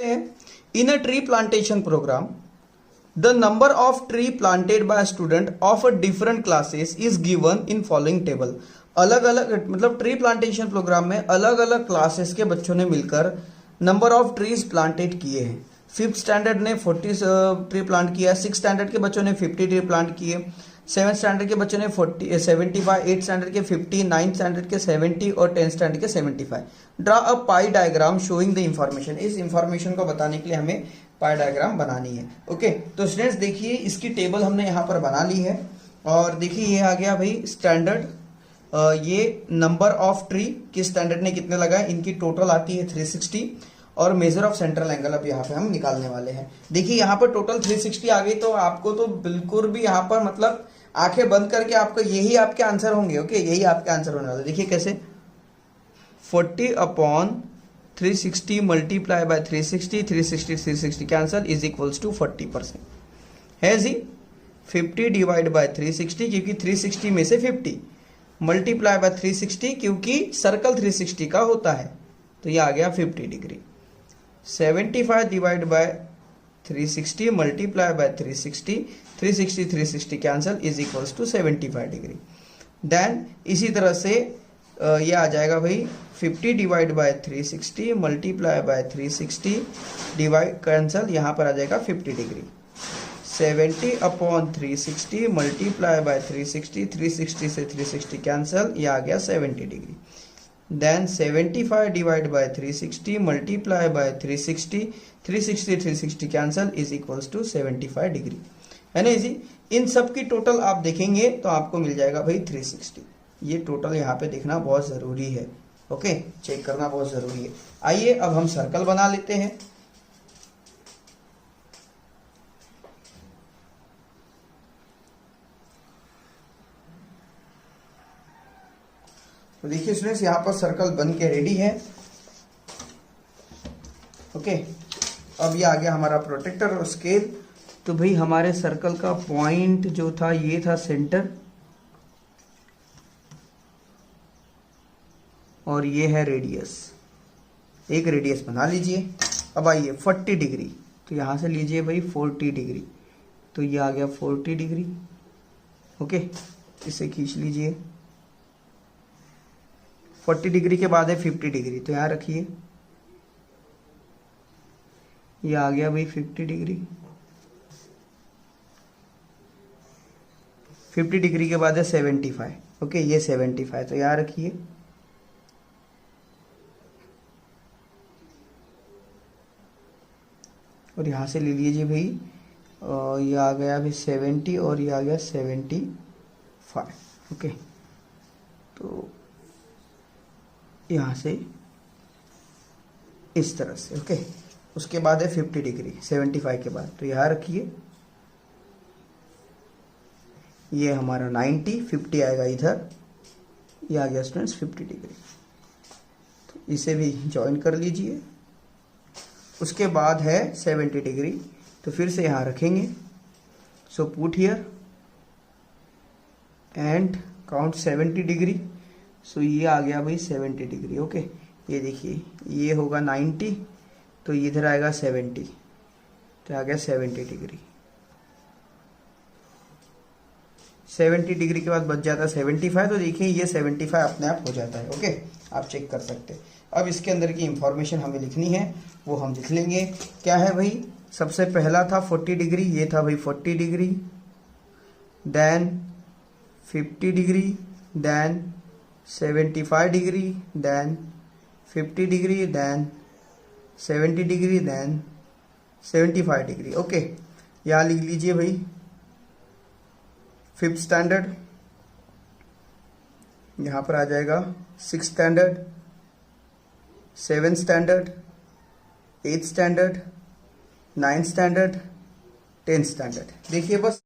In a tree plantation programme the number of tree planted by student of a different classes is given in following table. अलग अलग मतलब tree plantation programme में अलग अलग classes के बच्चों ने मिलकर नंबर ऑफ ट्रीज प्लांटेड किए हैं। 5th स्टैंडर्ड ने 40 ट्री प्लांट किया, 6th स्टैंडर्ड के बच्चों ने 50 ट्री प्लांट किए, 7th स्टैंडर्ड के बच्चों ने 75, 8th स्टैंडर्ड के 50, 9th स्टैंडर्ड के 70 और 10th स्टैंडर्ड के 75। Draw a pi diagram showing the information. इस इंफॉर्मेशन को बताने के लिए हमें पाई डायग्राम बनानी है। ओके, तो स्टूडेंट्स देखिए इसकी टेबल हमने यहाँ पर बना ली है और देखिए ये आ गया भाई स्टैंडर्ड, ये नंबर ऑफ ट्री किस स्टैंडर्ड ने कितने लगाए, इनकी टोटल आती है 360 और मेजर ऑफ सेंट्रल एंगल अब यहाँ पे हम निकालने वाले हैं। देखिए यहाँ पर टोटल 360 आ गई, तो आपको तो बिल्कुल भी यहाँ पर मतलब आंखें बंद करके आपको यही आपके आंसर होंगे। ओके, यही आपके आंसर होने वाले। देखिए कैसे, 40/360 multiply by 360, 360 cancel is equals to 40% है जी। 50 डिवाइड बाय 360 क्योंकि 360 में से 50 मल्टीप्लाई बाय 360 क्योंकि सर्कल 360 का होता है, तो ये आ गया 50 degree. 75 divide by 360 multiply by 360, 360 cancel is equals to 75 degree. Then इसी तरह से ये आ जाएगा भाई 50 divide by 360 multiply by 360 divide cancel, यहाँ पर आ जाएगा 50 डिग्री। 70/360 मल्टीप्लाई बाय 360, 360 से 360 कैंसल, ये आ गया 70 degree. Then 75 divide by 360 multiply by 360, 360 cancel is equals to 75 degree, है ना इजी। इन सब की टोटल आप देखेंगे तो आपको मिल जाएगा भाई 360। ये टोटल यहाँ पे देखना बहुत ज़रूरी है। ओके, चेक करना बहुत ज़रूरी है। आइए अब हम सर्कल बना लेते हैं। तो देखिए स्टूडेंट्स यहाँ पर सर्कल बन के रेडी है। ओके, अब ये आ गया हमारा प्रोटेक्टर और स्केल। तो भाई हमारे सर्कल का पॉइंट जो था ये था सेंटर और ये है रेडियस। एक रेडियस बना लीजिए। अब आइए 40 डिग्री, तो यहाँ से लीजिए भाई 40 डिग्री, तो ये आ गया 40 डिग्री। ओके, इसे खींच लीजिए। 40 डिग्री के बाद है 50 डिग्री, तो यहाँ रखिए, ये आ गया भाई 50 डिग्री। 50 डिग्री के बाद है 75। ओके, ये 75, तो यहाँ रखिए। और यहाँ से ले लीजिए भाई, ये आ गया अभी 70 और ये आ गया 75। ओके, तो यहाँ से इस तरह से। ओके, उसके बाद है 50 डिग्री 75 के बाद, तो यहाँ रखिए। ये हमारा 90, 50 आएगा इधर, ये आ गया स्टूडेंट्स 50 डिग्री। तो इसे भी ज्वाइन कर लीजिए। उसके बाद है 70 डिग्री, तो फिर से यहाँ रखेंगे। So put here and count 70 डिग्री। सो ये आ गया भाई 70 डिग्री। ओके, ये देखिए ये होगा 90, तो इधर आएगा 70, तो आ गया 70 डिग्री। 70 डिग्री के बाद बच जाता है 75, तो देखिए ये 75 अपने आप हो जाता है। ओके, आप चेक कर सकते हैं। अब इसके अंदर की इंफॉर्मेशन हमें लिखनी है, वो हम लिख लेंगे। क्या है भाई, सबसे पहला था 40 डिग्री, ये था भाई 40 degree, then 50 degree, then 75 degree, then 50 degree, then 70 degree, then 75 degree. Okay, यहाँ लिख लीजिए भाई 5th स्टैंडर्ड, यहाँ पर आ जाएगा 6th standard, 7th standard, 8th standard, 9th standard, 10th standard. देखिए बस